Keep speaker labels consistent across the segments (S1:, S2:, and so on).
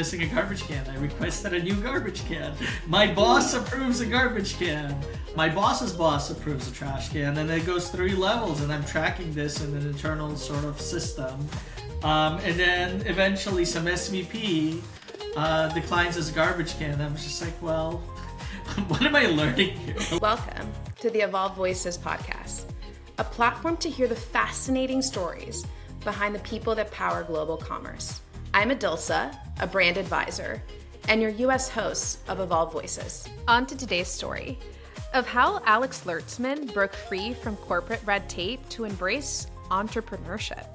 S1: missing a garbage can. I requested a new garbage can. My boss approves a garbage can. My boss's boss approves a trash can. And it goes 3 levels, and I'm tracking this in an internal sort of system. And then eventually some SVP declines his garbage can. I was just like, well, what am I learning here?
S2: Welcome to the EVOLVE Voices podcast, a platform to hear the fascinating stories behind the people that power global commerce. I'm Edilsa, a brand advisor, and your US host of EVOLVE Voices. On to today's story of how Alex Lirtsman broke free from corporate red tape to embrace entrepreneurship.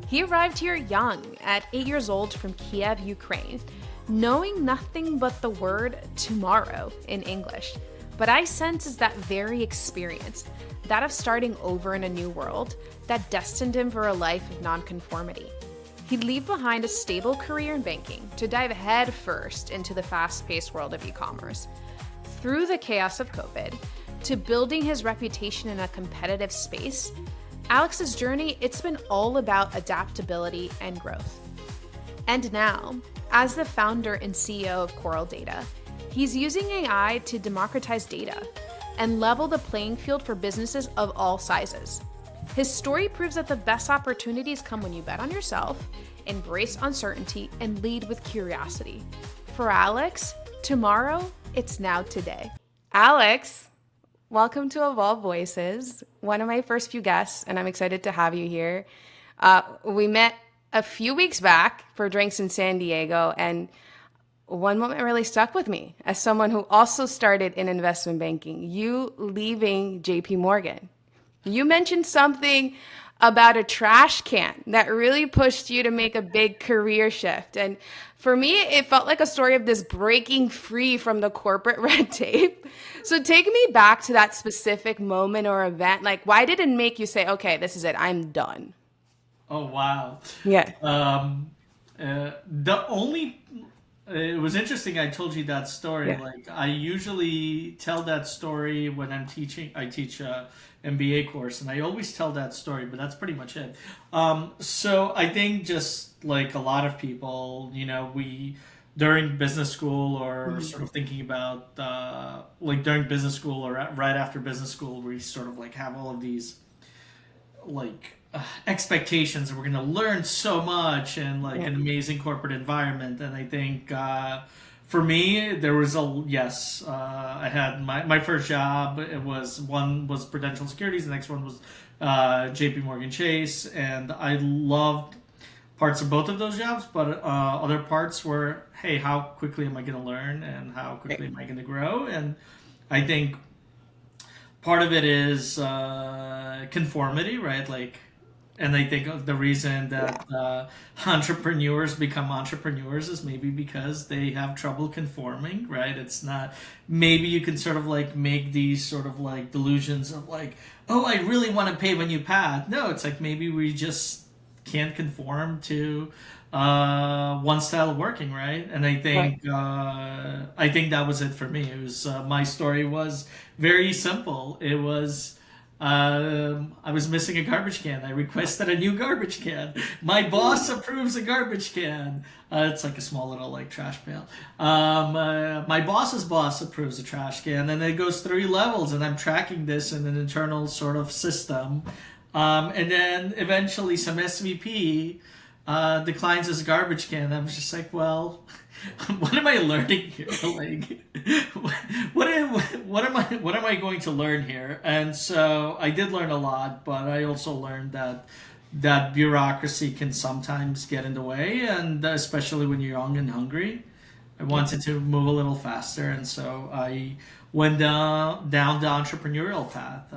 S2: He arrived here young, at 8 years old, from Kiev, Ukraine, knowing nothing but the word tomorrow in English. But I sense is that very experience, that of starting over in a new world, that destined him for a life of non-conformity. He'd leave behind a stable career in banking to dive head first into the fast-paced world of e-commerce. Through the chaos of COVID, to building his reputation in a competitive space, Alex's journey, it's been all about adaptability and growth. And now, as the founder and CEO of CorralData, he's using AI to democratize data and level the playing field for businesses of all sizes. His story proves that the best opportunities come when you bet on yourself, embrace uncertainty, and lead with curiosity. For Alex, tomorrow, it's now today. Alex, welcome to EVOLVE Voices, one of my first few guests, and I'm excited to have you here. We met a few weeks back for drinks in San Diego, and one moment really stuck with me as someone who also started in investment banking, you leaving JPMorgan. You mentioned something about a trash can that really pushed you to make a big career shift. And for me, it felt like a story of this breaking free from the corporate red tape. So take me back to that specific moment or event. Like, why did it make you say, okay, this is it, I'm done?
S1: Oh, wow.
S2: Yeah.
S1: It was interesting I told you that story.
S2: Yeah.
S1: Like, I usually tell that story when I'm teaching. I teach a MBA course, and I always tell that story, but that's pretty much it. So I think just like a lot of people, we during business school or sort of thinking about like during business school or right after business school, we sort of like have all of these like expectations that we're going to learn so much and like an amazing corporate environment. And I think for me, there was I had my first job. One was Prudential Securities. The next one was JPMorgan Chase. And I loved parts of both of those jobs, but other parts were, hey, how quickly am I going to learn and how quickly am I going to grow? And I think part of it is conformity, right? And I think the reason that entrepreneurs become entrepreneurs is maybe because they have trouble conforming, right? It's not, maybe you can sort of like make these sort of like delusions of like, oh, I really want to pay when you path. No, it's like maybe we just can't conform to one style of working, right? And I think that was it for me. It was my story was very simple. It was I was missing a garbage can. I requested a new garbage can. My boss approves a garbage can. It's like a small little like trash pail. My boss's boss approves a trash can, and it goes 3 levels, and I'm tracking this in an internal sort of system. And then eventually some SVP declines his garbage can. I was just like, well, what am I learning here? Like, what am I going to learn here? And so I did learn a lot, but I also learned that bureaucracy can sometimes get in the way, and especially when you're young and hungry. I wanted to move a little faster, and so I went down the entrepreneurial path.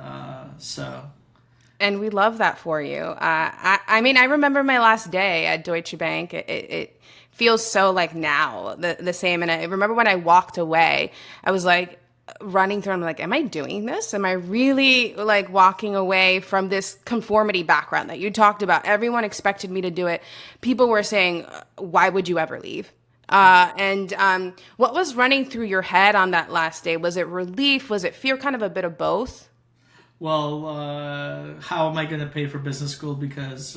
S2: And we love that for you. I mean, I remember my last day at Deutsche Bank. It feels so like now the same. And I remember when I walked away, I was like running through. I'm like, am I doing this? Am I really like walking away from this conformity background that you talked about? Everyone expected me to do it. People were saying, why would you ever leave? And what was running through your head on that last day? Was it relief? Was it fear? Kind of a bit of both?
S1: well, how am I going to pay for business school? Because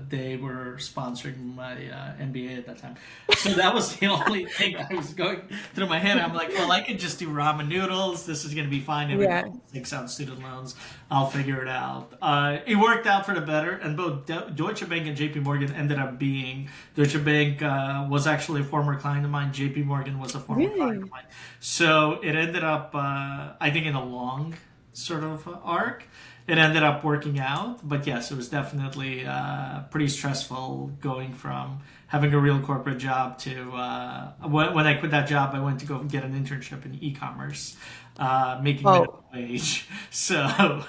S1: they were sponsoring my MBA at that time. So that was the only thing I was going through my head. I'm like, well, I could just do ramen noodles. This is going to be fine.
S2: Yeah.
S1: Everyone takes out student loans. I'll figure it out. It worked out for the better. And both Deutsche Bank and JPMorgan ended up being, Deutsche Bank was actually a former client of mine. JPMorgan was a former client of mine. So it ended up, I think, in a long sort of arc, it ended up working out. But yes, it was definitely pretty stressful going from having a real corporate job to when I quit that job, I went to go get an internship in e-commerce, making minimum wage. So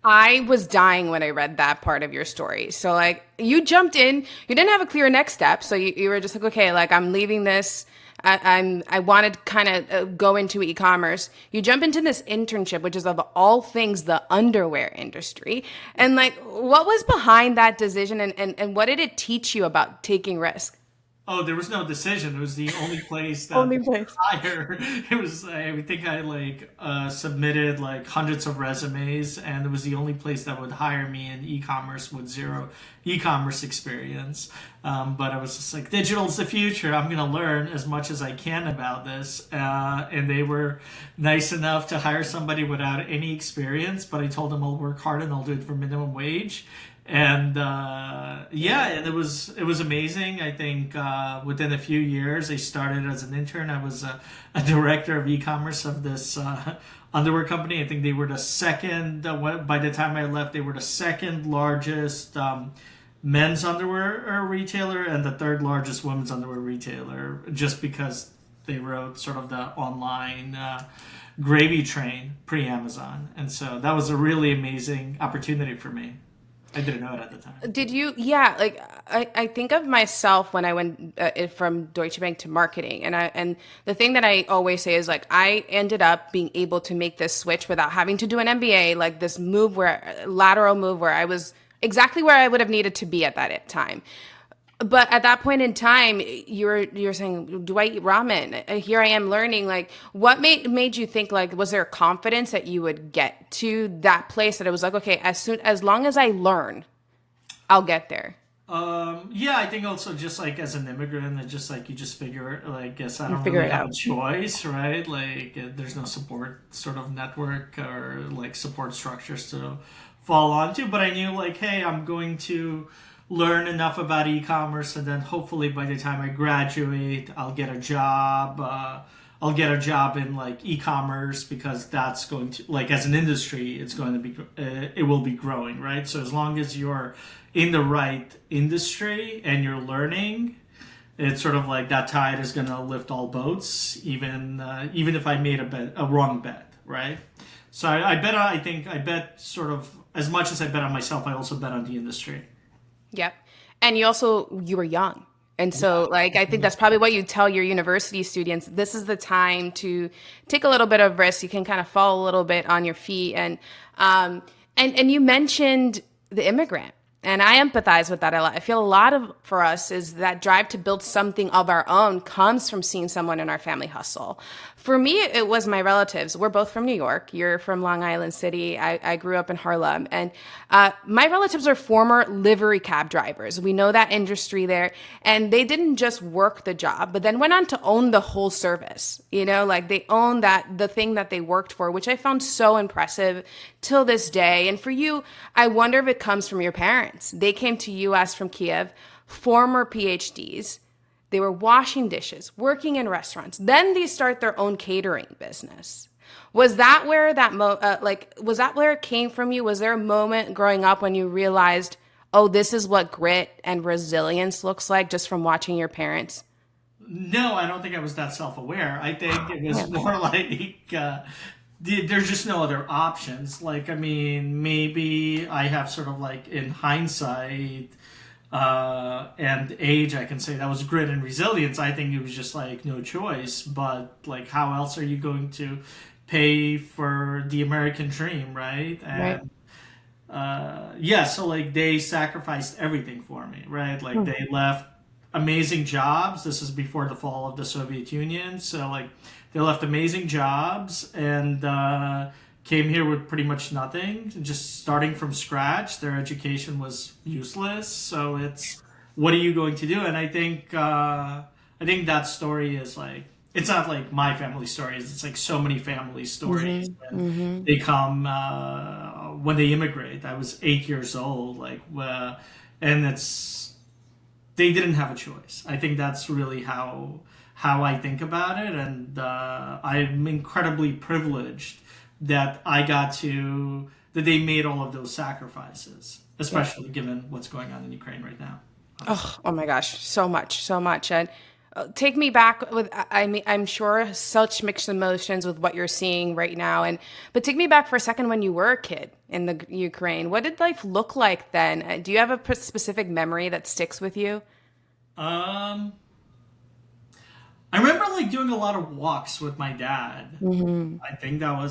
S2: I was dying when I read that part of your story. So like you jumped in, you didn't have a clear next step. So you were just like, okay, like I'm leaving this. I wanted to kind of go into e-commerce. You jump into this internship, which is of all things, the underwear industry. And like, what was behind that decision and what did it teach you about taking risk?
S1: Oh, there was no decision. It was the only place that
S2: Only place.
S1: hire. It was. I think I submitted like hundreds of resumes, and it was the only place that would hire me in e-commerce with zero e-commerce experience. But I was just like, digital's the future. I'm gonna learn as much as I can about this. And they were nice enough to hire somebody without any experience. But I told them I'll work hard and I'll do it for minimum wage. And and it was amazing. I think within a few years, I started as an intern. I was a director of e-commerce of this underwear company. I think they were the second. By the time I left, they were the second largest men's underwear retailer and the third largest women's underwear retailer. Just because they rode sort of the online gravy train pre-Amazon, and so that was a really amazing opportunity for me. I didn't know it at the time.
S2: Did you? Yeah, like I think of myself when I went from Deutsche Bank to marketing, and the thing that I always say is like I ended up being able to make this switch without having to do an MBA, like this lateral move where I was exactly where I would have needed to be at that time. But at that point in time, you're saying, do I eat ramen? Here I am learning. Like, what made you think like, was there confidence that you would get to that place that it was like, okay, as long as I learn, I'll get there.
S1: I think also just like as an immigrant, it's just like you just figure like guess I
S2: You
S1: don't
S2: figure
S1: really
S2: it
S1: have a
S2: out.
S1: choice, right? Like there's no support sort of network or like support structures to fall onto. But I knew like, hey, I'm going to learn enough about e-commerce, and then hopefully by the time I graduate, I'll get a job. I'll get a job in like e-commerce because that's going to like as an industry, it's going to be it will be growing, right? So as long as you're in the right industry and you're learning, it's sort of like that tide is going to lift all boats, even if I made a wrong bet, right? So I bet sort of as much as I bet on myself, I also bet on the industry.
S2: Yep. And you were young. And so like I think that's probably what you tell your university students. This is the time to take a little bit of risk. You can kind of fall a little bit on your feet. And you mentioned the immigrant. And I empathize with that a lot. I feel a lot of for us is that drive to build something of our own comes from seeing someone in our family hustle. For me, it was my relatives. We're both from New York. You're from Long Island City. I grew up in Harlem. And my relatives are former livery cab drivers. We know that industry there. And they didn't just work the job, but then went on to own the whole service. You know, like they owned the thing that they worked for, which I found so impressive till this day. And for you, I wonder if it comes from your parents. They came to US from Kiev, former PhDs. They were washing dishes, working in restaurants. Then they start their own catering business. Was that where was that where it came from you? Was there a moment growing up when you realized, oh, this is what grit and resilience looks like just from watching your parents?
S1: No, I don't think I was that self-aware. I think it was more like there's just no other options. Like, I mean, maybe I have sort of like in hindsight and age, I can say that was grit and resilience. I think it was just like no choice. But like, how else are you going to pay for the American dream, right? And so like they sacrificed everything for me, right? Like they left amazing jobs. This is before the fall of the Soviet Union, so like they left amazing jobs and came here with pretty much nothing, just starting from scratch. Their education was useless. So it's, what are you going to do? And I think that story is like, it's not like my family stories. It's like so many family stories. And they come when they immigrate. I was 8 years old, and they didn't have a choice. I think that's really how I think about it, and I'm incredibly privileged that that they made all of those sacrifices, especially given what's going on in Ukraine right now.
S2: Oh my gosh, so much. And take me back with, I mean, I'm sure such mixed emotions with what you're seeing right now. But take me back for a second when you were a kid in the Ukraine. What did life look like then? Do you have a specific memory that sticks with you?
S1: I remember like doing a lot of walks with my dad. I think I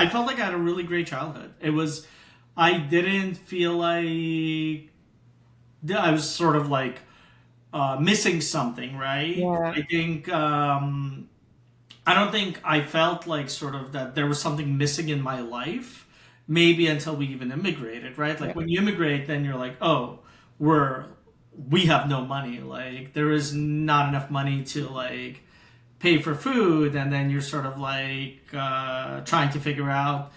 S1: felt like I had a really great childhood. I didn't feel like I was sort of like missing something, right?
S2: Yeah.
S1: I don't think I felt like sort of that there was something missing in my life, maybe until we even immigrated, right? Like when you immigrate, then you're like, oh, we have no money. Like there is not enough money to like pay for food, and then you're sort of like trying to figure out,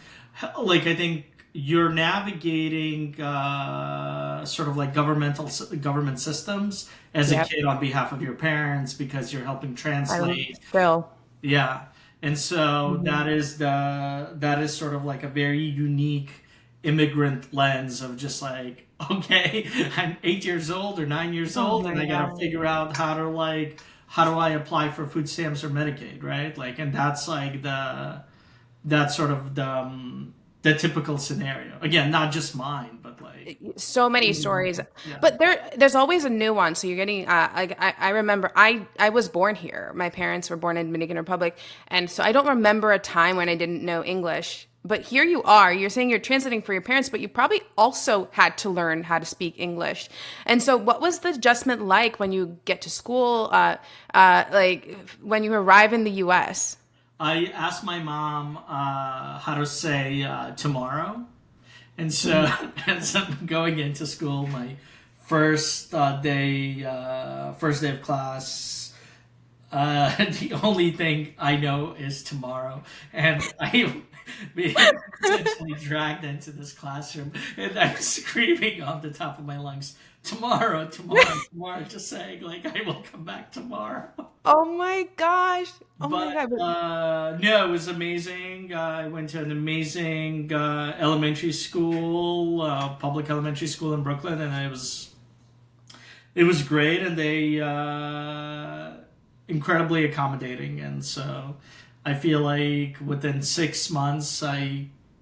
S1: like I think you're navigating sort of like government systems as a kid on behalf of your parents because you're helping translate.
S2: Still.
S1: Yeah. And so that is sort of like a very unique immigrant lens of just like, okay, I'm 8 years old or 9 years old, and I gotta figure out how do I apply for food stamps or Medicaid, right? Like, and that's like that's sort of the typical scenario. Again, not just mine, but like
S2: so many stories. But there's always a nuance. So you're getting. I remember I was born here. My parents were born in Dominican Republic, and so I don't remember a time when I didn't know English. But here you are. You're saying you're translating for your parents, but you probably also had to learn how to speak English. And so, what was the adjustment like when you get to school? Like when you arrive in the U.S.
S1: I asked my mom how to say tomorrow, and so as I'm going into school, my first day of class, the only thing I know is tomorrow, and I being essentially dragged into this classroom, and I'm screaming off the top of my lungs, tomorrow, just saying like I will come back tomorrow.
S2: Oh my gosh. My God.
S1: No, it was amazing. I went to an amazing elementary school, public elementary school in Brooklyn, and it was great, and they incredibly accommodating, and so I feel like within 6 months,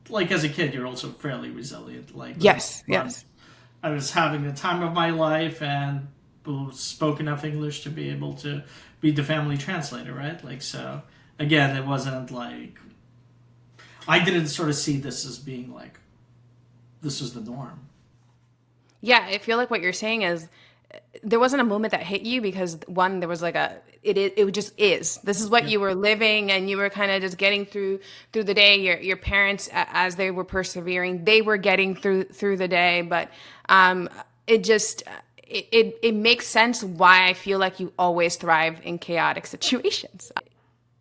S1: like as a kid, you're also fairly resilient. Like
S2: yes.
S1: I was having the time of my life and spoke enough English to be able to be the family translator, right? Like, so again, it wasn't like, I didn't sort of see this as being like, this was the norm.
S2: Yeah, I feel like what you're saying is there wasn't a moment that hit you because one, there was like it just is. This is what you were living, and you were kind of just getting through the day. Your parents, as they were persevering, they were getting through the day. But it makes sense why I feel like you always thrive in chaotic situations.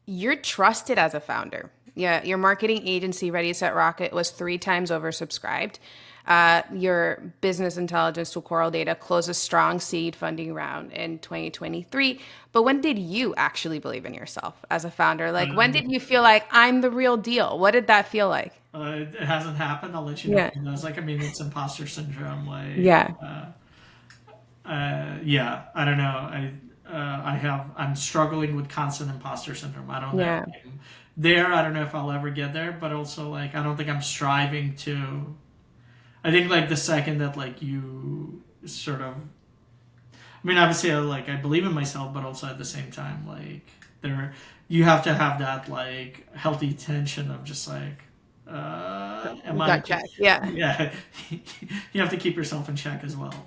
S2: You're trusted as a founder. Yeah, your marketing agency, Ready Set Rocket, was 3 times oversubscribed. Your business intelligence tool, CorralData, closed a strong seed funding round in 2023. But when did you actually believe in yourself as a founder? Like, when did you feel like I'm the real deal? What did that feel like?
S1: It hasn't happened. I'll let you know.
S2: Yeah.
S1: I was like, I mean, it's imposter syndrome. Like,
S2: Yeah.
S1: I don't know. I'm struggling with constant imposter syndrome. I don't know.
S2: Yeah.
S1: I don't know if I'll ever get there, but also like, I don't think I'm striving to. I think like the second that like you sort of, I mean, obviously I believe in myself, but also at the same time, like you have to have that like healthy tension of just like,
S2: Gotcha. Yeah.
S1: Yeah. You have to keep yourself in check as well.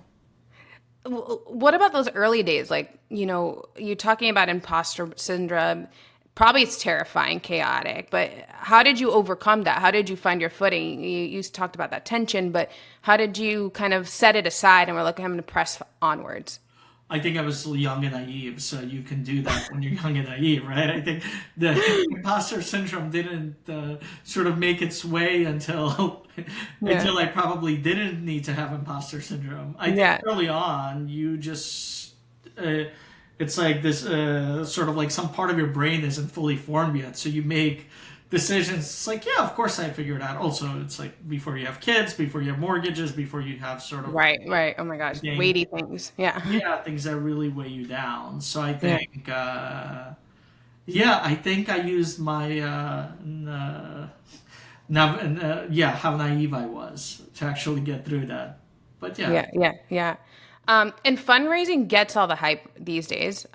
S2: What about those early days? Like, you're talking about imposter syndrome. probably it's terrifying, chaotic, but how did you overcome that? How did you find your footing? You talked about that tension, but how did you kind of set it aside and we're like, I'm going to press onwards?
S1: I think I was young and naive, so you can do that when you're young and naive, right? I think the imposter syndrome didn't sort of make its way until
S2: Yeah.
S1: until I probably didn't need to have imposter syndrome. I think
S2: Yeah.
S1: early on, you just it's like this sort of like some part of your brain isn't fully formed yet, so you make decisions. It's like, yeah, of course I figured out. Also, it's like before you have kids, before you have mortgages, before you have sort of
S2: Right. Right. Oh my gosh.
S1: thing,
S2: Weighty things. Yeah.
S1: yeah, things that really weigh you down. So I
S2: Yeah.
S1: think, yeah, I think I used my, how naive I was to actually get through that. But yeah.
S2: Yeah, yeah, yeah. And fundraising gets all the hype these days.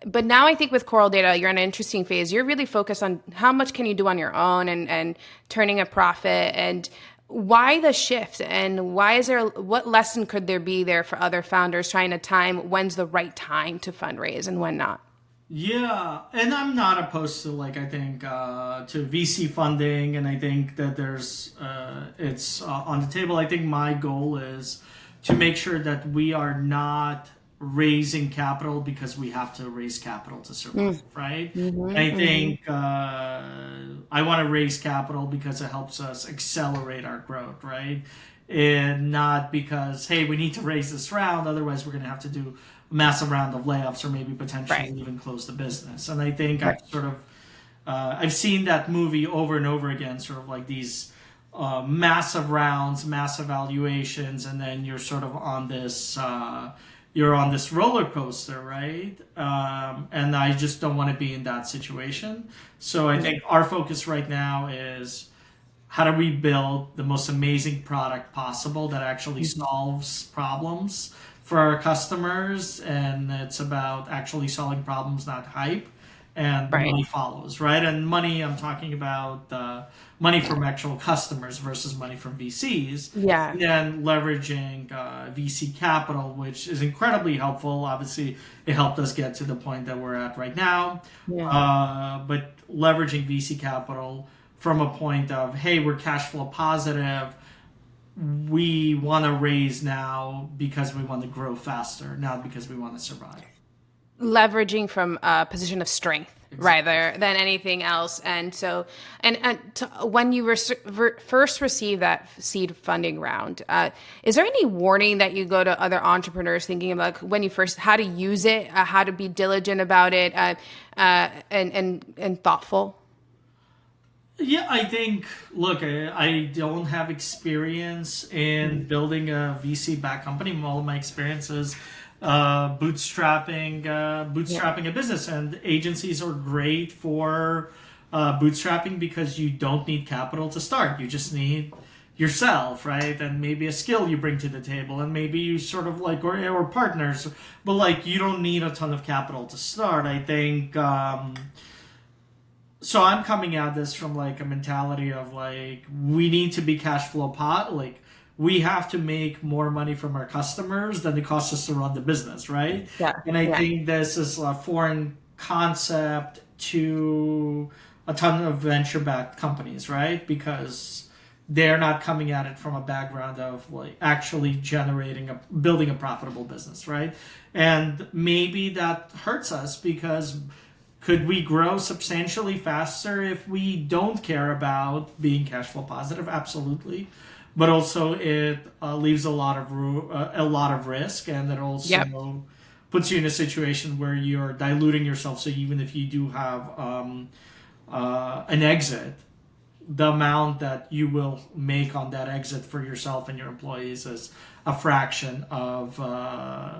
S2: But now I think with CorralData, you're in an interesting phase. You're really focused on how much can you do on your own and turning a profit. And why the shift? And what lesson could there be there for other founders trying to time when's the right time to fundraise and when not?
S1: Yeah, and I'm not opposed to I think to VC funding, and I think that it's on the table. I think my goal is to make sure that we are not raising capital because we have to raise capital to survive, right? I think I want to raise capital because it helps us accelerate our growth, right? And not because, hey, we need to raise this round, otherwise we're going to have to do a massive round of layoffs or maybe potentially
S2: Right.
S1: even close the business. And I think
S2: Right.
S1: I've seen that movie over and over again, sort of like these massive rounds, massive valuations, and then you're sort of on this roller coaster, right? And I just don't want to be in that situation. So I think our focus right now is how do we build the most amazing product possible that actually solves problems for our customers, and it's about actually solving problems, not hype, and the
S2: Right.
S1: money follows, right? And money, I'm talking about money from actual customers versus money from VCs.
S2: Yeah.
S1: And then leveraging VC capital, which is incredibly helpful. Obviously, it helped us get to the point that we're at right now.
S2: Yeah.
S1: But leveraging VC capital from a point of, hey, we're cash flow positive. We want to raise now because we want to grow faster, not because we want to survive.
S2: Leveraging from a position of strength rather than anything else. And so, when you first receive that seed funding round, is there any warning that you go to other entrepreneurs thinking about when you first, how to use it, how to be diligent about it, and thoughtful?
S1: Yeah, I think, look, I don't have experience in building a VC-backed company. All of my experience is bootstrapping a business, and agencies are great for bootstrapping because you don't need capital to start. You just need yourself, right? And maybe a skill you bring to the table, and maybe you sort of or partners, but you don't need a ton of capital to start. I think. So I'm coming at this from a mentality of we need to be cash flow we have to make more money from our customers than it costs us to run the business, right?
S2: Yeah.
S1: And I think this is a foreign concept to a ton of venture-backed companies, right? Because they're not coming at it from a background of actually building a profitable business, right? And maybe that hurts us because could we grow substantially faster if we don't care about being cash flow positive? Absolutely. But also it leaves a lot of risk, and it also puts you in a situation where you're diluting yourself. So even if you do have an exit, the amount that you will make on that exit for yourself and your employees is a fraction of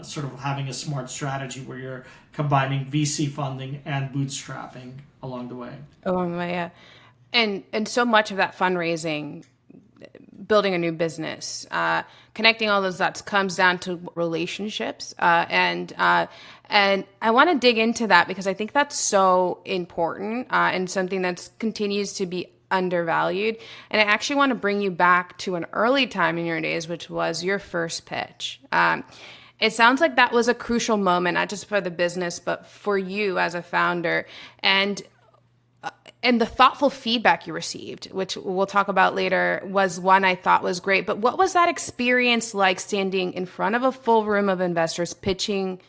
S1: sort of having a smart strategy where you're combining VC funding and bootstrapping along the way.
S2: Along the way, yeah. And so much of that fundraising, building a new business, connecting all those dots comes down to relationships. And I want to dig into that because I think that's so important and something that continues to be undervalued. And I actually want to bring you back to an early time in your days, which was your first pitch. It sounds like that was a crucial moment, not just for the business, but for you as a founder. And the thoughtful feedback you received, which we'll talk about later, was one I thought was great. But what was that experience like, standing in front of a full room of investors pitching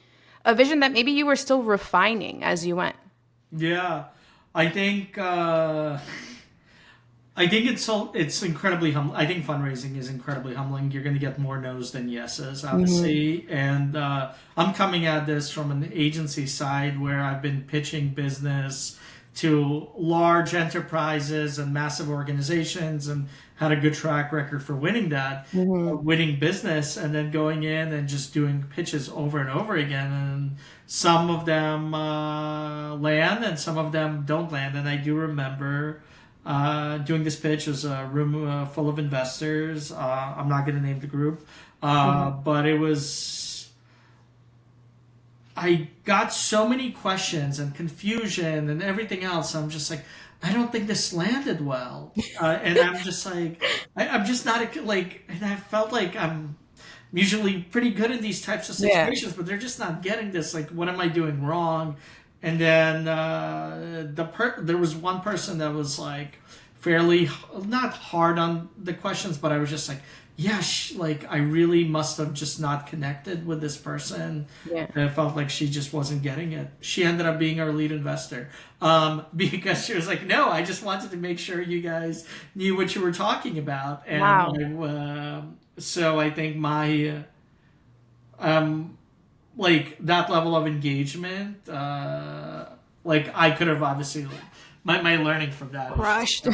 S2: a vision that maybe you were still refining as you went?
S1: Yeah, I think it's incredibly humbling. I think fundraising is incredibly humbling. You're going to get more no's than yeses, obviously. And I'm coming at this from an agency side where I've been pitching business to large enterprises and massive organizations and had a good track record for winning that, winning business, and then going in and just doing pitches over and over again. And some of them land and some of them don't land. And I do remember doing this pitch. It was a room full of investors. I'm not going to name the group, but it was. I got so many questions and confusion and everything else. I'm just like, I don't think this landed well, and I'm just like, I'm just not like, and I felt like I'm usually pretty good in these types of situations, but they're just not getting this. Like, what am I doing wrong? And then there was one person that was like fairly not hard on the questions, but I was just like, yeah, like I really must have just not connected with this person.
S2: Yeah.
S1: And I felt like she just wasn't getting it. She ended up being our lead investor because she was like, no, I just wanted to make sure you guys knew what you were talking about. And
S2: Wow.
S1: so I think my like that level of engagement, like I could have obviously my learning from that
S2: Crushed.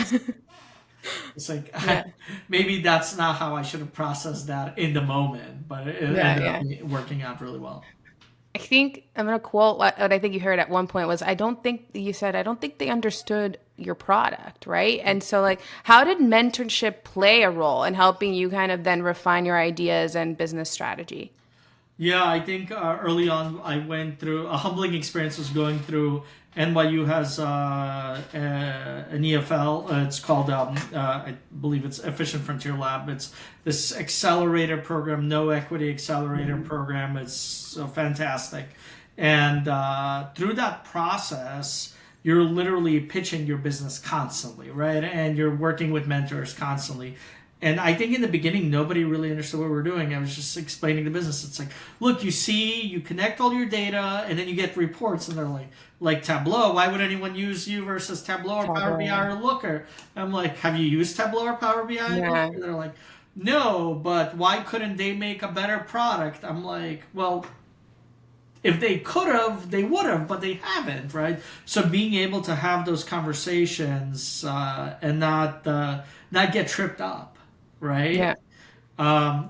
S1: it's like maybe that's not how I should have processed that in the moment, but it ended up working out really well.
S2: I think I'm going to quote what I think you heard at one point was, I don't think they understood your product, right? And so like, how did mentorship play a role in helping you kind of then refine your ideas and business strategy?
S1: Yeah, I think early on I went through a humbling experience was going through NYU has an EFL. It's called I believe it's Efficient Frontier Lab. It's this accelerator program, no equity accelerator program. It's so fantastic, and through that process, you're literally pitching your business constantly, right? And you're working with mentors constantly. And I think in the beginning, nobody really understood what we were doing. I was just explaining the business. It's like, look, you connect all your data, and then you get reports, and they're like Tableau. Why would anyone use you versus Tableau or Power BI or Looker? I'm like, have you used Tableau or Power BI?
S2: Yeah.
S1: They're like, no, but why couldn't they make a better product? I'm like, well, if they could have, they would have, but they haven't, right? So being able to have those conversations and not get tripped up. Right?
S2: Yeah.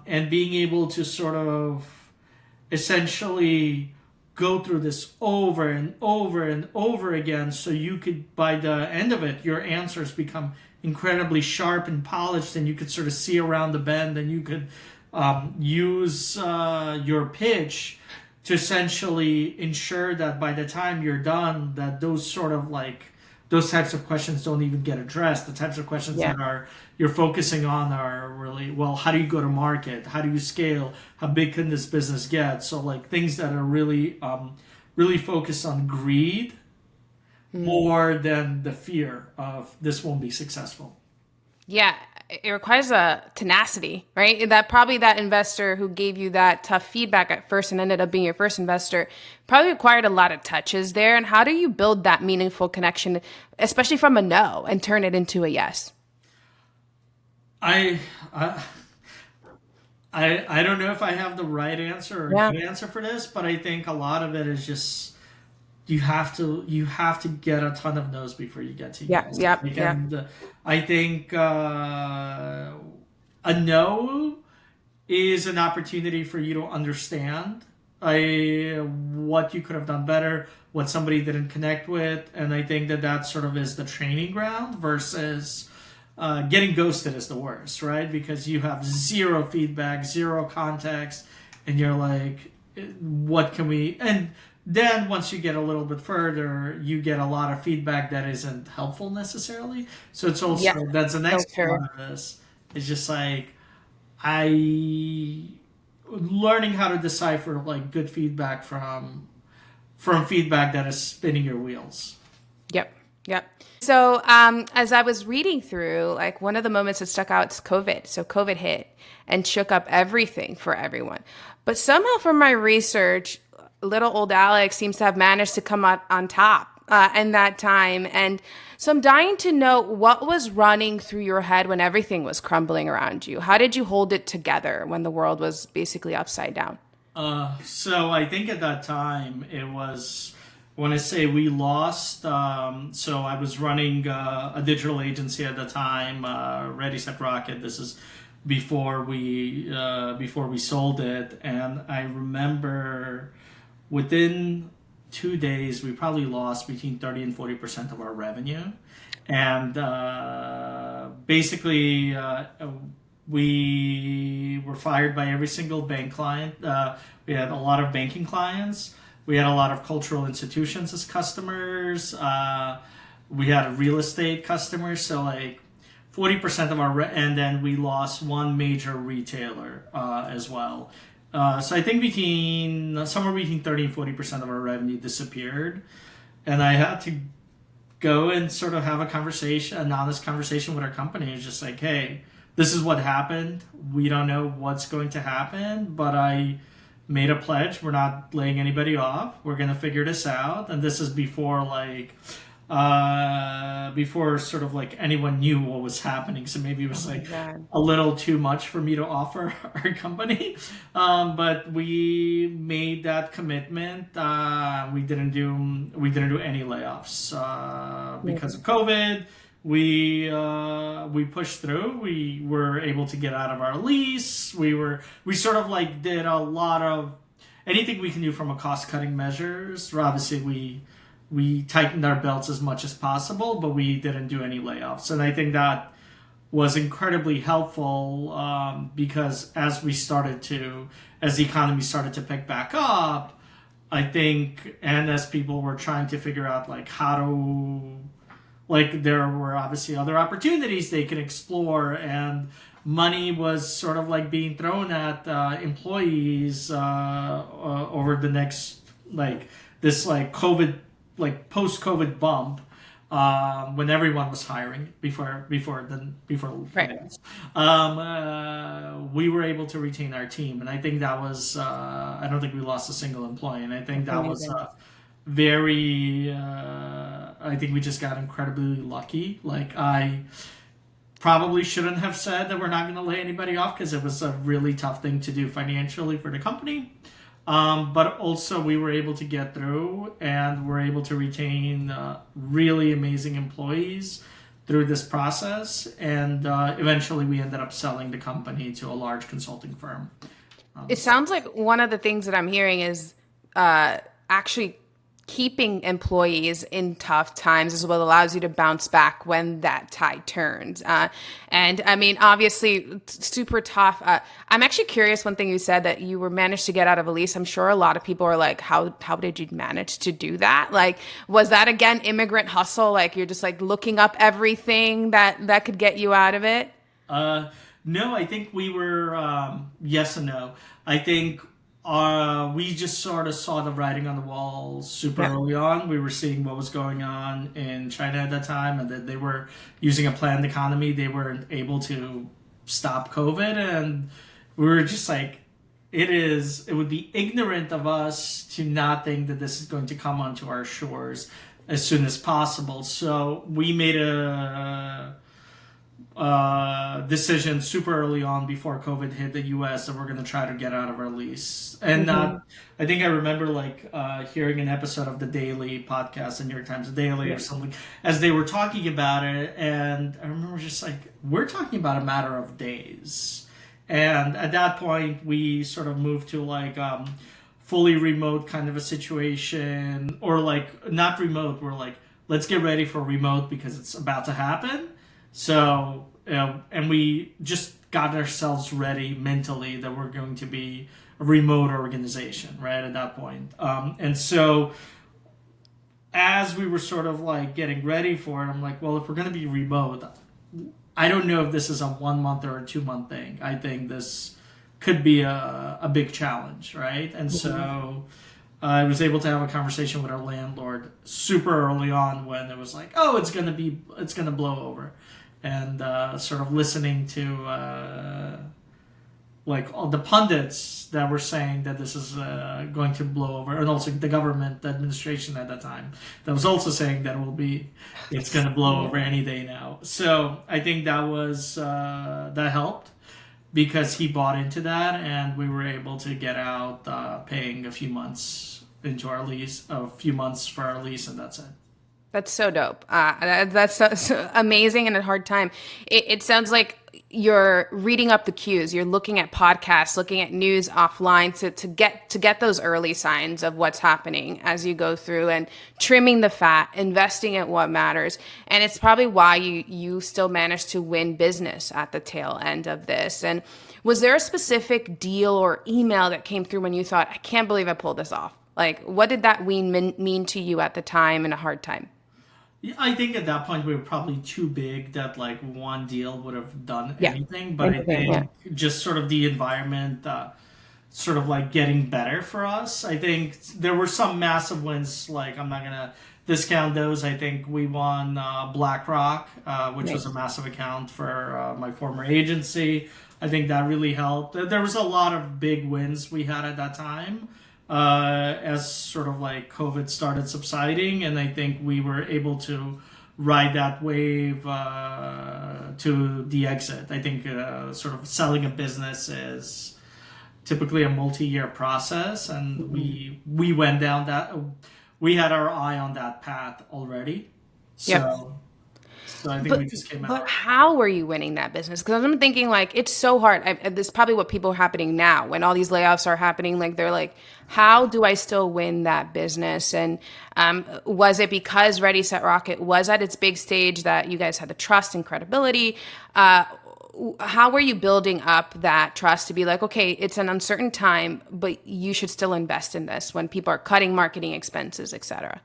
S1: And being able to sort of essentially go through this over and over and over again so you could, by the end of it, your answers become incredibly sharp and polished and you could sort of see around the bend and you could use your pitch to essentially ensure that by the time you're done, that those sort of like those types of questions don't even get addressed. The types of questions that you're focusing on are really, well, how do you go to market? How do you scale? How big can this business get? So like things that are really, really focused on greed more than the fear of this won't be successful.
S2: Yeah. It requires a tenacity, right? That investor who gave you that tough feedback at first and ended up being your first investor probably required a lot of touches there. And how do you build that meaningful connection, especially from a no, and turn it into a yes?
S1: I don't know if I have the right answer or a good answer for this, but I think a lot of it is just you have to get a ton of no's before you get to yes. And I think a no is an opportunity for you to understand what you could have done better, what somebody didn't connect with, and I think that sort of is the training ground versus getting ghosted is the worst, right? Because you have zero feedback, zero context, and you're like, what can we... And then once you get a little bit further, you get a lot of feedback that isn't helpful necessarily. So it's also, that's the next part of this. It's just like, learning how to decipher like good feedback from feedback that is spinning your wheels.
S2: Yep. So as I was reading through, like one of the moments that stuck out is COVID. So COVID hit and shook up everything for everyone. But somehow from my research, little old Alex seems to have managed to come out on top in that time. And so I'm dying to know what was running through your head when everything was crumbling around you. How did you hold it together when the world was basically upside down?
S1: So I think at that time it was, when I say we lost, so I was running a digital agency at the time, Ready Set Rocket. This is before we sold it, and I remember within 2 days we probably lost between 30 and 40% of our revenue, and basically we were fired by every single bank client. We had a lot of banking clients. We had a lot of cultural institutions as customers. We had real estate customers. So like 40% of our, and then we lost one major retailer as well. So I think somewhere between 30 and 40% of our revenue disappeared. And I had to go and sort of have an honest conversation with our company. It's just like, hey, this is what happened. We don't know what's going to happen, but I made a pledge. We're not laying anybody off. We're going to figure this out. And this is before sort of like anyone knew what was happening. So maybe it was a little too much for me to offer our company. But we made that commitment. We didn't do any layoffs because of COVID. We pushed through. We were able to get out of our lease. We sort of like did a lot of anything we can do from a cost cutting measures. Obviously, we tightened our belts as much as possible, but we didn't do any layoffs. And I think that was incredibly helpful because as the economy started to pick back up, I think, and as people were trying to figure out like how to. Like there were obviously other opportunities they could explore, and money was sort of like being thrown at employees over the next this COVID post-COVID bump when everyone was hiring before.
S2: Right.
S1: We were able to retain our team, and I think that was I don't think we lost a single employee, and I think that was. I think we just got incredibly lucky. Like I probably shouldn't have said that we're not going to lay anybody off because it was a really tough thing to do financially for the company. But also we were able to get through and we're able to retain really amazing employees through this process. And eventually we ended up selling the company to a large consulting firm.
S2: It sounds like one of the things that I'm hearing is actually keeping employees in tough times is what allows you to bounce back when that tide turns. And I mean, obviously super tough. I'm actually curious, one thing you said that you were managed to get out of a lease. I'm sure a lot of people are like, how did you manage to do that? Like, was that again, immigrant hustle? Like you're just like looking up everything that could get you out of it?
S1: No, I think we were, yes and no. I think we just sort of saw the writing on the wall super early on. We were seeing what was going on in China at that time, and that they were using a planned economy. They weren't able to stop COVID, and we were just like, it would be ignorant of us to not think that this is going to come onto our shores as soon as possible. So we made a decision super early on before COVID hit the US that we're going to try to get out of our lease. And I think I remember hearing an episode of the Daily podcast, the New York Times Daily or something, as they were talking about it. And I remember just like, we're talking about a matter of days. And at that point, we sort of moved to fully remote kind of a situation, or not remote. We're like, let's get ready for remote because it's about to happen. So, and we just got ourselves ready mentally that we're going to be a remote organization, right, at that point. And so as we were sort of getting ready for it, I'm like, well, if we're going to be remote, I don't know if this is a 1 month or a 2 month thing. I think could be a big challenge, right? And so I was able to have a conversation with our landlord super early on when it was like, oh, it's gonna blow over, and sort of listening to like all the pundits that were saying that this is going to blow over, and also the government administration at that time that was also saying that it's going to blow over any day now. So I think that helped because he bought into that, and we were able to get out paying a few months into our lease, a few months for our lease, and that's it.
S2: That's so dope. That's so amazing in a hard time. It sounds like you're reading up the cues. You're looking at podcasts, looking at news offline to get those early signs of what's happening as you go through, and trimming the fat, investing in what matters. And it's probably why you still managed to win business at the tail end of this. And was there a specific deal or email that came through when you thought, I can't believe I pulled this off? Like, what did that mean to you at the time in a hard time?
S1: I think at that point we were probably too big that like one deal would have done anything. But I think just sort of the environment, sort of like getting better for us. I think there were some massive wins. Like I'm not gonna discount those. I think we won BlackRock, which was a massive account for my former agency. I think that really helped. There was a lot of big wins we had at that time. As sort of like COVID started subsiding, and I think we were able to ride that wave to the exit. I think sort of selling a business is typically a multi-year process, and we went down that. We had our eye on that path already, so I think we just came out.
S2: But how were you winning that business? Because I'm thinking like it's so hard. This is probably what people are happening now when all these layoffs are happening. Like they're like, how do I still win that business? And was it because Ready Set Rocket was at its big stage that you guys had the trust and credibility? How were you building up that trust to be like, okay, it's an uncertain time, but you should still invest in this when people are cutting marketing expenses, et cetera?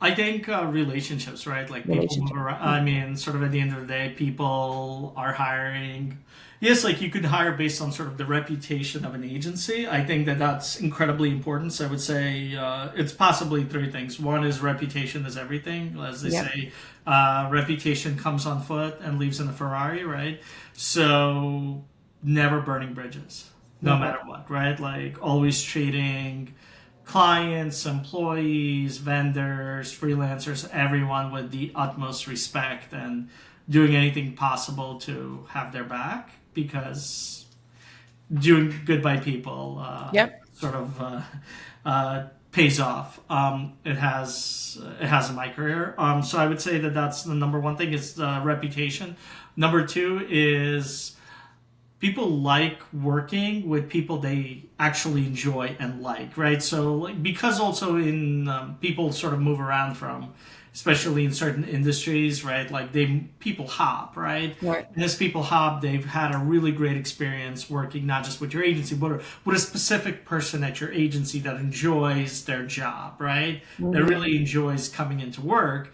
S1: I think relationships, right? Like people move around. I mean, sort of at the end of the day, people are hiring. Yes, like you could hire based on sort of the reputation of an agency. I think that that's incredibly important. So I would say it's possibly three things. One is reputation is everything. As they say, reputation comes on foot and leaves in a Ferrari, right? So never burning bridges, no matter what, right? Like always treating clients, employees, vendors, freelancers, everyone with the utmost respect and doing anything possible to have their back, because doing good by people sort of pays off. It has in my career. So I would say that that's the number one thing is reputation. Number two is people like working with people they actually enjoy and like, right? So like, because also in people sort of move around from, especially in certain industries, right? Like people hop, right? And as people hop, they've had a really great experience working not just with your agency, but with a specific person at your agency that enjoys their job, right? That really enjoys coming into work.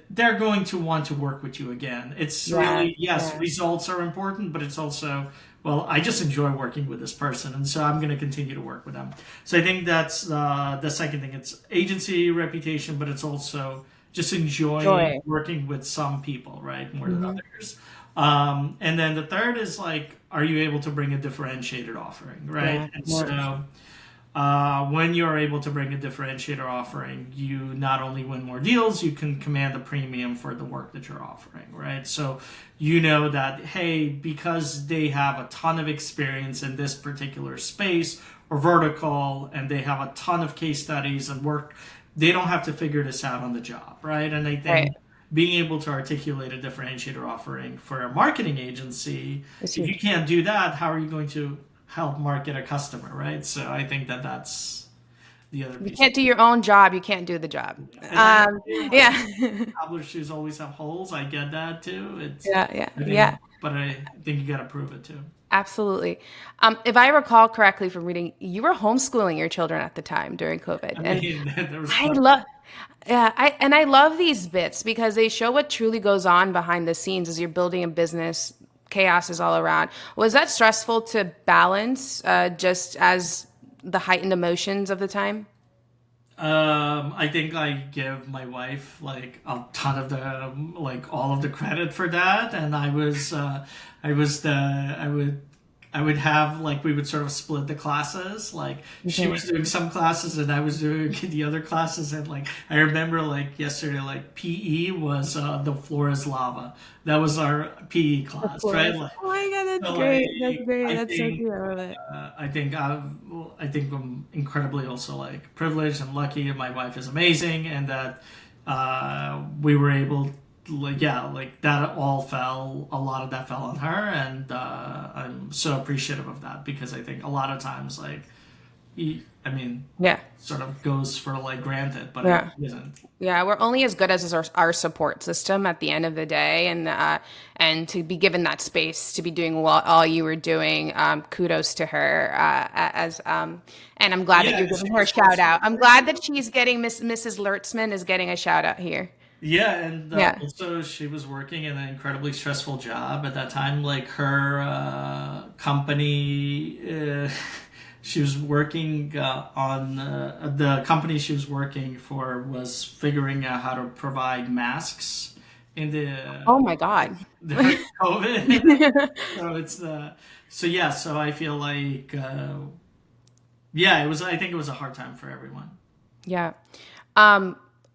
S1: They're going to want to work with you again. It's really, results are important, but it's also, well, I just enjoy working with this person, and so I'm going to continue to work with them. So I think that's the second thing. It's agency reputation, but it's also just enjoying working with some people, right, more than others. And then the third is like, are you able to bring a differentiated offering, right? So when you're able to bring a differentiator offering, you not only win more deals, you can command a premium for the work that you're offering, right? So you know that, hey, because they have a ton of experience in this particular space or vertical, and they have a ton of case studies and work, they don't have to figure this out on the job, right? And I think being able to articulate a differentiator offering for a marketing agency, if you can't do that, how are you going to help market a customer, right? So I think that that's the other piece.
S2: You can't do your own job, you can't do the job.
S1: Cobbler's shoes always have holes. I get that too. It's, But I think you got to prove it too.
S2: Absolutely. If I recall correctly from reading, you were homeschooling your children at the time during COVID. I love these bits because they show what truly goes on behind the scenes as you're building a business chaos is all around. Was that stressful to balance just as the heightened emotions of the time?
S1: I think I give my wife like a ton of the like all of the credit for that, and I would have like we would sort of split the classes. Like she was doing some classes and I was doing the other classes. And like I remember like yesterday, like PE was the floor is lava. That was our PE class, right? Like,
S2: Oh my God, that's
S1: so
S2: great.
S1: like
S2: That's great.
S1: I
S2: That's so
S1: think
S2: cute. I love it.
S1: I think I'm incredibly also like privileged and lucky, and my wife is amazing, and that we were able, like yeah, like that all fell. A lot of that fell on her, and I'm so appreciative of that because I think a lot of times like, I mean,
S2: Yeah.
S1: sort of goes for like granted, but
S2: Yeah.
S1: it isn't.
S2: Yeah, we're only as good as our support system at the end of the day, and to be given that space to be doing all you were doing, kudos to her. And I'm glad that
S1: Yeah,
S2: you're
S1: she
S2: giving her a
S1: was
S2: shout
S1: also
S2: out. I'm glad that she's getting Mrs. Lirtsman is getting a shout out here.
S1: yeah, and
S2: Yeah.
S1: also she was working in an incredibly stressful job at that time. Like her company, she was working on the company she was working for was figuring out how to provide masks in the
S2: Oh my God.
S1: during COVID. So it's so yeah. So I feel like yeah, it was. I think it was a hard time for everyone.
S2: Yeah.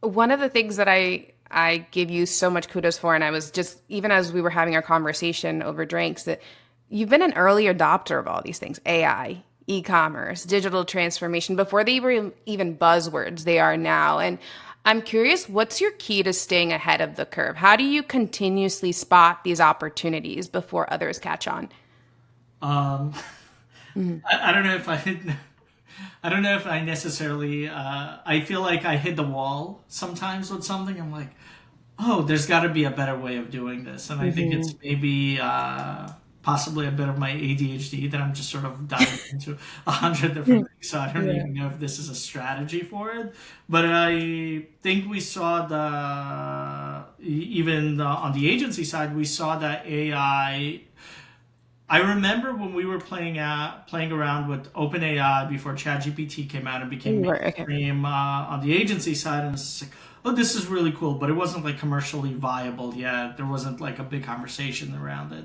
S2: One of the things that I give you so much kudos for, and I was just even as we were having our conversation over drinks, that you've been an early adopter of all these things: AI, e-commerce, digital transformation. Before they were even buzzwords, they are now. And I'm curious, what's your key to staying ahead of the curve? How do you continuously spot these opportunities before others catch on?
S1: Um, I don't know if I don't know if I necessarily. I feel like I hit the wall sometimes with something. I'm like, oh, there's got to be a better way of doing this, and I think it's maybe possibly a bit of my ADHD that I'm just sort of diving into 100 different things. So I don't
S2: Yeah.
S1: even know if this is a strategy for it, but I think we saw on the agency side, we saw that AI. I remember when we were playing around with OpenAI before ChatGPT came out and became
S2: Right, okay.
S1: mainstream on the agency side, and it's like, oh, this is really cool, but it wasn't like commercially viable yet. There wasn't like a big conversation around it,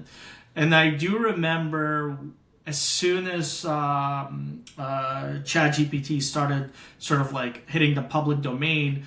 S1: and I do remember as soon as ChatGPT started sort of like hitting the public domain,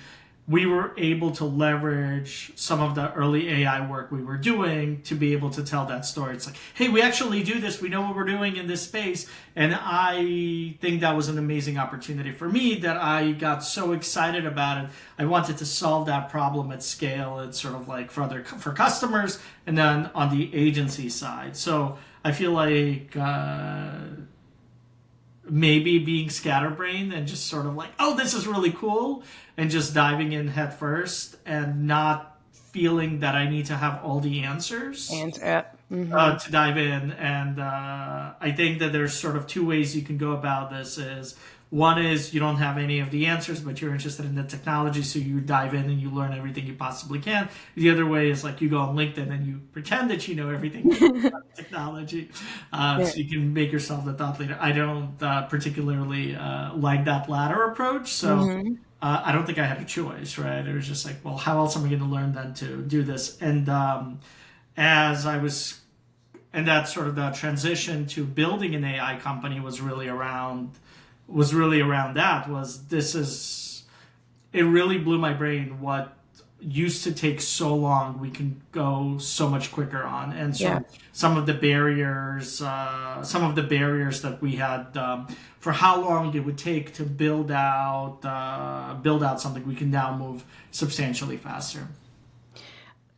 S1: we were able to leverage some of the early AI work we were doing to be able to tell that story. It's like, hey, we actually do this. We know what we're doing in this space. And I think that was an amazing opportunity for me that I got so excited about it. I wanted to solve that problem at scale. It's sort of like for customers and then on the agency side. So I feel like maybe being scatterbrained and just sort of like, oh, this is really cool, and just diving in head first and not feeling that I need to have all the answers
S2: And
S1: to dive in. And I think that there's sort of two ways you can go about this. Is one is you don't have any of the answers, but you're interested in the technology, so you dive in and you learn everything you possibly can. The other way is like you go on LinkedIn and you pretend that you know everything about technology, so you can make yourself the thought leader. I don't particularly like that latter approach, so I don't think I had a choice, right? It was just like, well, how else am I going to learn then to do this? And as I was, and that sort of the transition to building an AI company was really around that. It really blew my brain what used to take so long we can go so much quicker on, and so some of the barriers that we had for how long it would take to build out something, we can now move substantially faster.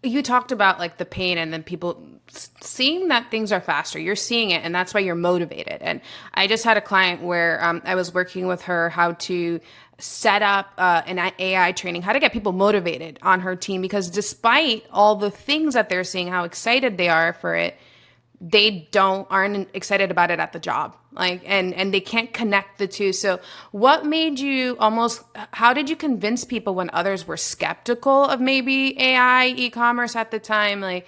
S2: you talked about like the pain and then people seeing that things are faster. You're seeing it, and that's why you're motivated. And I just had a client where I was working with her how to set up an AI training, how to get people motivated on her team, because despite all the things that they're seeing, how excited they are for it, they aren't excited about it at the job, like, and they can't connect the two. So what made you how did you convince people when others were skeptical of maybe AI e-commerce at the time? Like,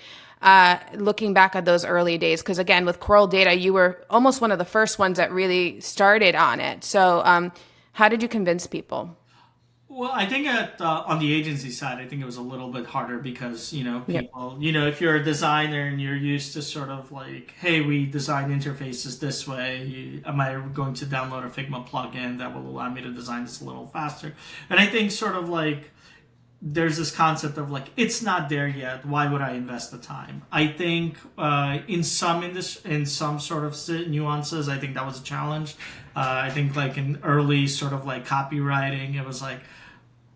S2: looking back at those early days? Because again, with CorralData, you were almost one of the first ones that really started on it. So how did you convince people?
S1: Well, I think on the agency side, I think it was a little bit harder because,
S2: Yep.
S1: people, if you're a designer and you're used to sort of like, hey, we design interfaces this way, am I going to download a Figma plugin that will allow me to design this a little faster? And I think sort of like there's this concept of like it's not there yet. Why would I invest the time? I think in some sort of nuances, I think that was a challenge. I think like in early sort of like copywriting, it was like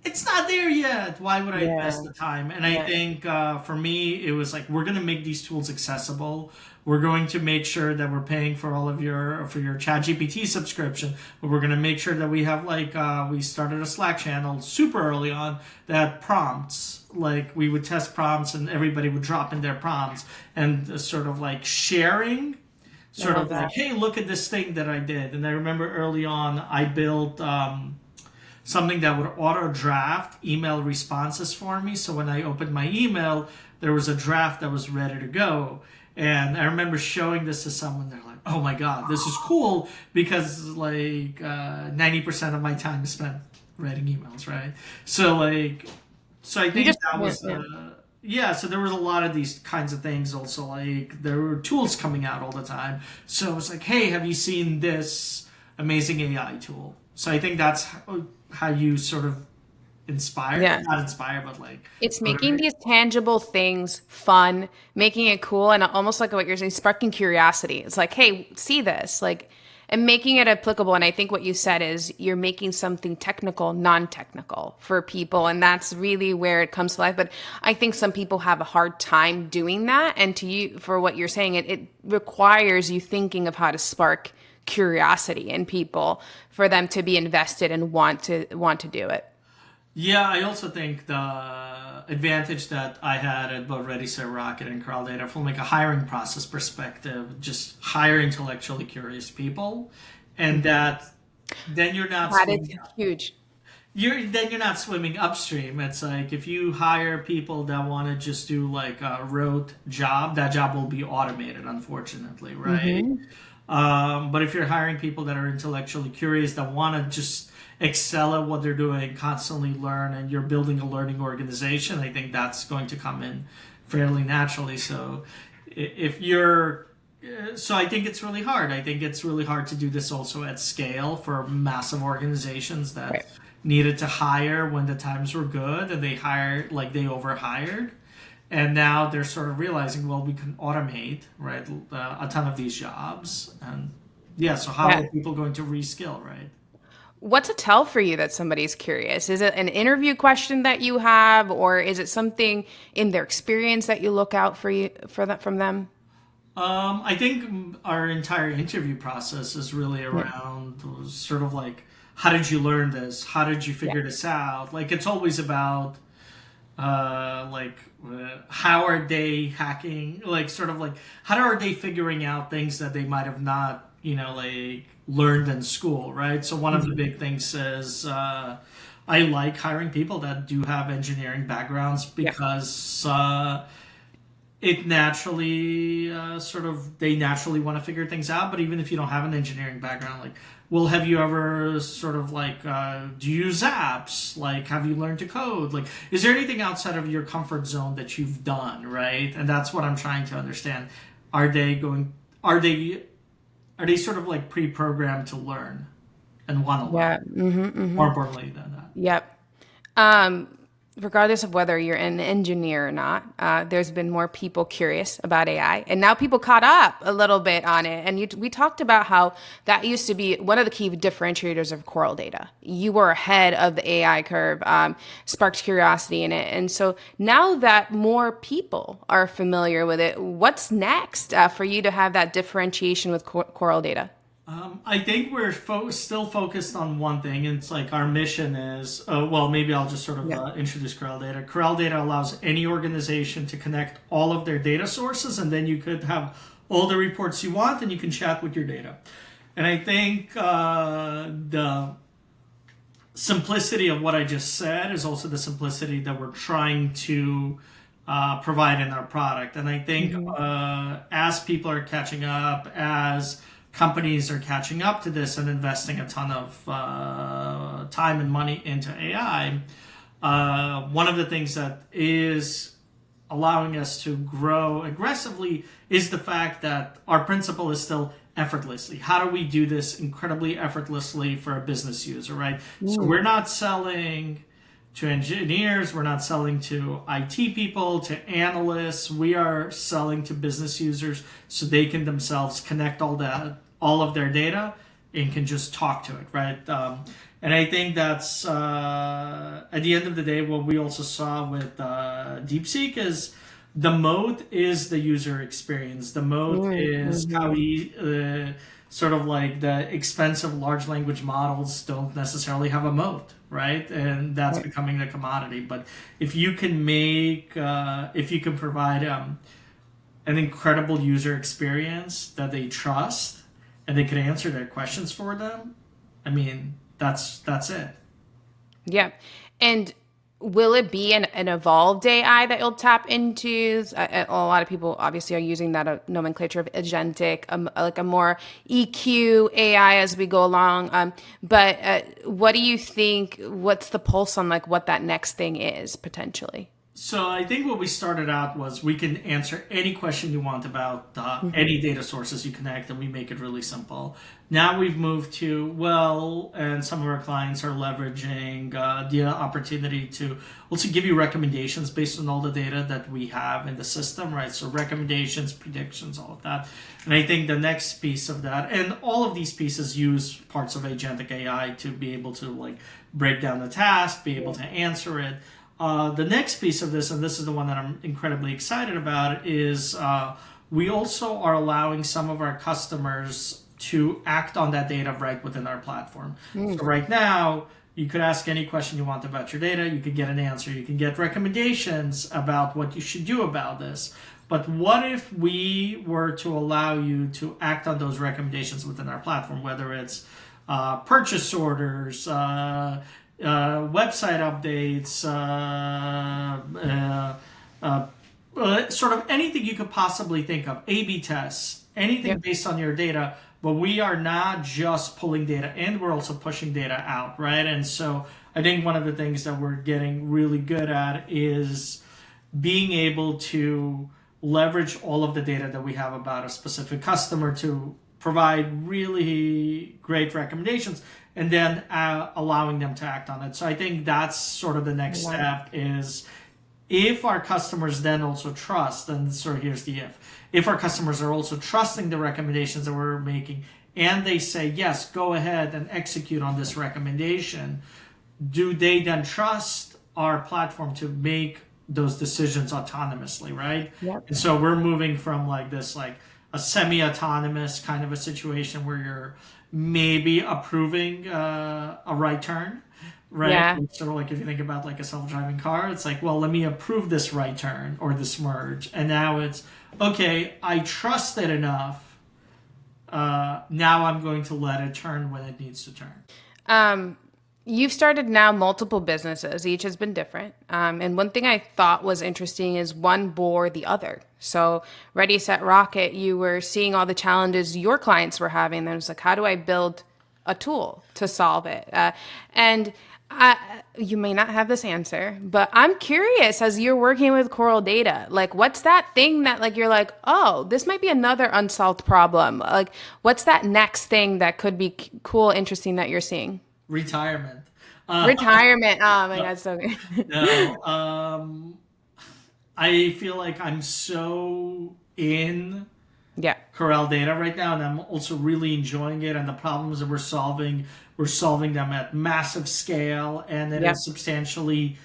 S1: it's not there yet. Why would I
S2: Yeah.
S1: invest the time? And I
S2: Yeah.
S1: think for me, it was like we're going to make these tools accessible. We're going to make sure that we're paying for all of your ChatGPT subscription, but we're going to make sure that we have like we started a Slack channel super early on that prompts. Like we would test prompts and everybody would drop in their prompts and sort of like sharing
S2: I
S1: sort
S2: love
S1: of like,
S2: that.
S1: hey, look at this thing that I did. And I remember early on, I built something that would auto draft email responses for me. So when I opened my email, there was a draft that was ready to go. And I remember showing this to someone. They're like, "Oh my god, this is cool," because like 90% of my time is spent writing emails, right? So like, so I
S2: You
S1: think
S2: just,
S1: that
S2: yeah,
S1: was
S2: yeah.
S1: yeah. So there was a lot of these kinds of things. Also, like there were tools coming out all the time. So it was like, "Hey, have you seen this amazing AI tool?" So I think that's how you sort of inspire,
S2: Yeah.
S1: not inspire, but like
S2: It's making
S1: motivate.
S2: these tangible things fun, making it cool, and almost like what you're saying, sparking curiosity. It's like, hey, see this, like, and making it applicable. And I think what you said is you're making something technical, non-technical for people, and that's really where it comes to life. But I think some people have a hard time doing that. And to you, for what you're saying, it requires you thinking of how to spark curiosity in people for them to be invested and want to do it.
S1: Yeah, I also think the advantage that I had at both Ready Set Rocket and CorralData from like a hiring process perspective, just hire intellectually curious people, and that then you're not
S2: That is
S1: swimming.
S2: huge.
S1: You're not swimming upstream. It's like if you hire people that want to just do like a rote job, that job will be automated, unfortunately, right?
S2: Hmm.
S1: But if you're hiring people that are intellectually curious, that want to just excel at what they're doing, constantly learn, and you're building a learning organization, I think that's going to come in fairly naturally. So if you're so I think it's really hard. I think it's really hard to do this also at scale for massive organizations that
S2: Right.
S1: needed to hire when the times were good and they overhired. And now they're sort of realizing, well, we can automate, right, a ton of these jobs. And yeah, so how
S2: Yeah.
S1: are people going to reskill, right?
S2: What's a tell for you that somebody's curious? Is it an interview question that you have, or is it something in their experience that you look out for that from them?
S1: I think our entire interview process is really
S2: Yeah.
S1: around sort of like, how did you learn this? How did you
S2: Yeah.
S1: figure this out? Like, it's always about how are they hacking, like sort of like how are they figuring out things that they might have not like learned in school, right? So one of the
S2: Mhm.
S1: big things is I like hiring people that do have engineering backgrounds
S2: Yeah.
S1: because it naturally sort of they naturally want to figure things out. But even if you don't have an engineering background, like, well, have you ever sort of like do you use apps? Like, have you learned to code? Like, is there anything outside of your comfort zone that you've done, right? And that's what I'm trying to understand. Are they going? Are they sort of like pre-programmed to learn and want to learn?
S2: Yeah. Hmm.
S1: More
S2: Hmm.
S1: importantly than that.
S2: Yep. Um, Regardless of whether you're an engineer or not, there's been more people curious about AI, and now people caught up a little bit on it. And we talked about how that used to be one of the key differentiators of CorralData. You were ahead of the AI curve, sparked curiosity in it, and so now that more people are familiar with it, what's next for you to have that differentiation with CorralData?
S1: I think we're still focused on one thing, and it's like our mission is. Well, maybe I'll just sort of
S2: Yeah.
S1: introduce CorralData. CorralData allows any organization to connect all of their data sources, and then you could have all the reports you want, and you can chat with your data. And I think the simplicity of what I just said is also the simplicity that we're trying to provide in our product. And I think as people are catching up, as companies are catching up to this and investing a ton of time and money into AI, one of the things that is allowing us to grow aggressively is the fact that our principle is still effortlessly. How do we do this incredibly effortlessly for a business user, right? So we're not selling to engineers, we're not selling to IT people, to analysts. We are selling to business users so they can themselves connect all of their data and can just talk to it, right? And I think that's at the end of the day what we also saw with DeepSeek is the moat is the user experience. The moat is how we sort of like the expensive large language models don't necessarily have a moat, right? And that's becoming the commodity. But if you can provide an incredible user experience that they trust and they can answer their questions for them, I mean, that's it.
S2: Yeah. And will it be an evolved AI that you'll tap into? A lot of people obviously are using that nomenclature of agentic, like a more EQ AI as we go along. But what do you think, what's the pulse on like what that next thing is potentially?
S1: So I think what we started out was we can answer any question you want about any data sources you connect, and we make it really simple. Now we've moved to, and some of our clients are leveraging the opportunity to also give you recommendations based on all the data that we have in the system, right? So recommendations, predictions, all of that. And I think the next piece of that, and all of these pieces use parts of agentic AI to be able to like break down the task, be able to answer it. The next piece of this, and this is the one that I'm incredibly excited about, is we also are allowing some of our customers to act on that data right within our platform. So right now, you could ask any question you want about your data, you could get an answer, you can get recommendations about what you should do about this. But what if we were to allow you to act on those recommendations within our platform, whether it's purchase orders, website updates, sort of anything you could possibly think of, A/B tests, anything based on your data, but we are not just pulling data in, we're also pushing data out, right? And so I think one of the things that we're getting really good at is being able to leverage all of the data that we have about a specific customer to provide really great recommendations and then allowing them to act on it. So I think that's sort of the next step is if our customers then also trust, and so here's the if our customers are also trusting the recommendations that we're making and they say, yes, go ahead and execute on this recommendation, do they then trust our platform to make those decisions autonomously, right?
S2: Yep.
S1: And so we're moving from like this, like a semi-autonomous kind of a situation where you're maybe approving a right turn, right?
S2: Yeah.
S1: Sort of like if you think about like a self-driving car, it's like, well, let me approve this right turn or this merge. And now it's, okay, I trust it enough. Now I'm going to let it turn when it needs to turn.
S2: You've started now multiple businesses. Each has been different. And one thing I thought was interesting is one bore the other. So Ready, Set, Rocket, you were seeing all the challenges your clients were having. And it was like, how do I build a tool to solve it? You may not have this answer, but I'm curious as you're working with CorralData, like what's that thing that like you're like, oh, this might be another unsolved problem. Like what's that next thing that could be cool, interesting that you're seeing?
S1: Retirement.
S2: Retirement. Oh my God, so good.
S1: No, I feel like I'm so in CorralData right now, and I'm also really enjoying it. And the problems that we're solving them at massive scale, and it is substantially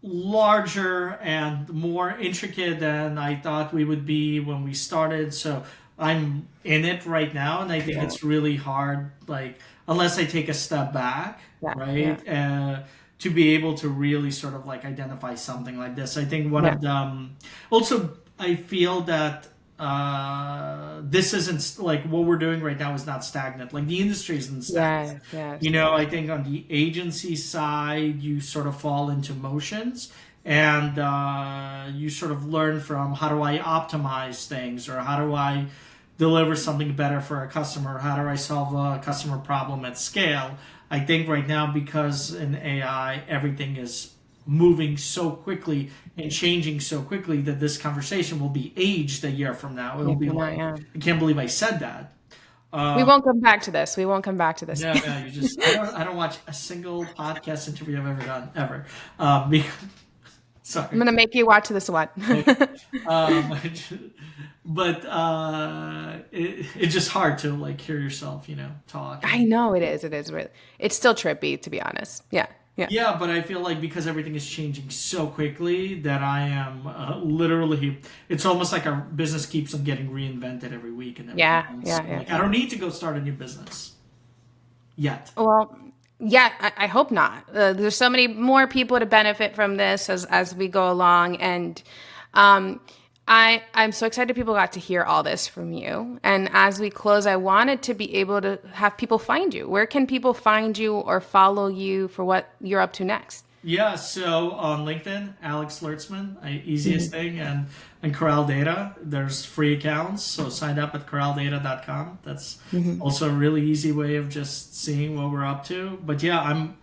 S1: larger and more intricate than I thought we would be when we started. So I'm in it right now, and I think it's really hard, like unless I take a step back, right? To be able to really sort of like identify something like this. I think one of them, also I feel that this isn't like what we're doing right now is not stagnant. Like the industry isn't stagnant. You know, I think on the agency side, you sort of fall into motions. and you sort of learn from how do I optimize things, or how do I deliver something better for a customer, how do I solve a customer problem at scale. I think right now, because in AI everything is moving so quickly and changing so quickly, that this conversation will be aged a year from now. It'll be like, I can't believe I said that.
S2: We won't come back to this. We won't come back to this.
S1: No, you just I don't watch a single podcast interview I've ever done ever. Sorry,
S2: I'm gonna make you watch this one.
S1: But it's just hard to like hear yourself, talk.
S2: I know it is. It is really. It's still trippy, to be honest. Yeah.
S1: Yeah, but I feel like because everything is changing so quickly that I am literally, it's almost like our business keeps on getting reinvented every week. And
S2: Yeah.
S1: I don't need to go start a new business yet.
S2: Well, yeah, I hope not. There's so many more people to benefit from this as we go along. And I'm so excited people got to hear all this from you. And as we close, I wanted to be able to have people find you. Where can people find you or follow you for what you're up to next?
S1: Yeah, so on LinkedIn, Alex Lirtsman, easiest thing, and CorralData, there's free accounts, so sign up at CorralData.com. That's also a really easy way of just seeing what we're up to. But yeah, I'm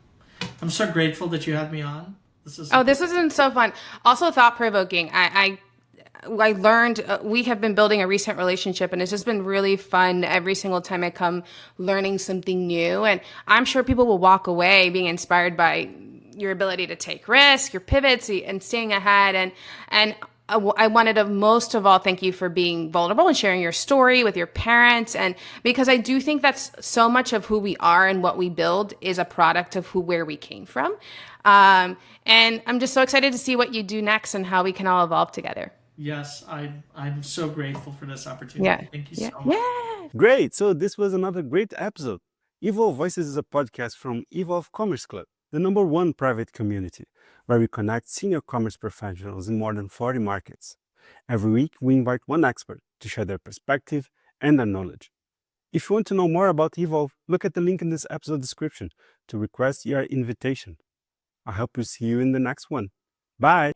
S1: so grateful that you had me on. This has been
S2: so fun. Also thought-provoking. I learned, we have been building a recent relationship, and it's just been really fun every single time I come learning something new. And I'm sure people will walk away being inspired by your ability to take risks, your pivots, and staying ahead. And I wanted to most of all thank you for being vulnerable and sharing your story with your parents. And because I do think that's so much of who we are and what we build is a product of where we came from. And I'm just so excited to see what you do next and how we can all evolve together.
S1: Yes, I'm so grateful for this opportunity.
S2: Yeah.
S1: Thank you so much.
S2: Yeah.
S3: Great. So this was another great episode. EVOLVE Voices is a podcast from EVOLVE Commerce Club, the #1 private community, where we connect senior commerce professionals in more than 40 markets. Every week, we invite one expert to share their perspective and their knowledge. If you want to know more about EVOLVE, look at the link in this episode description to request your invitation. I hope to see you in the next one. Bye.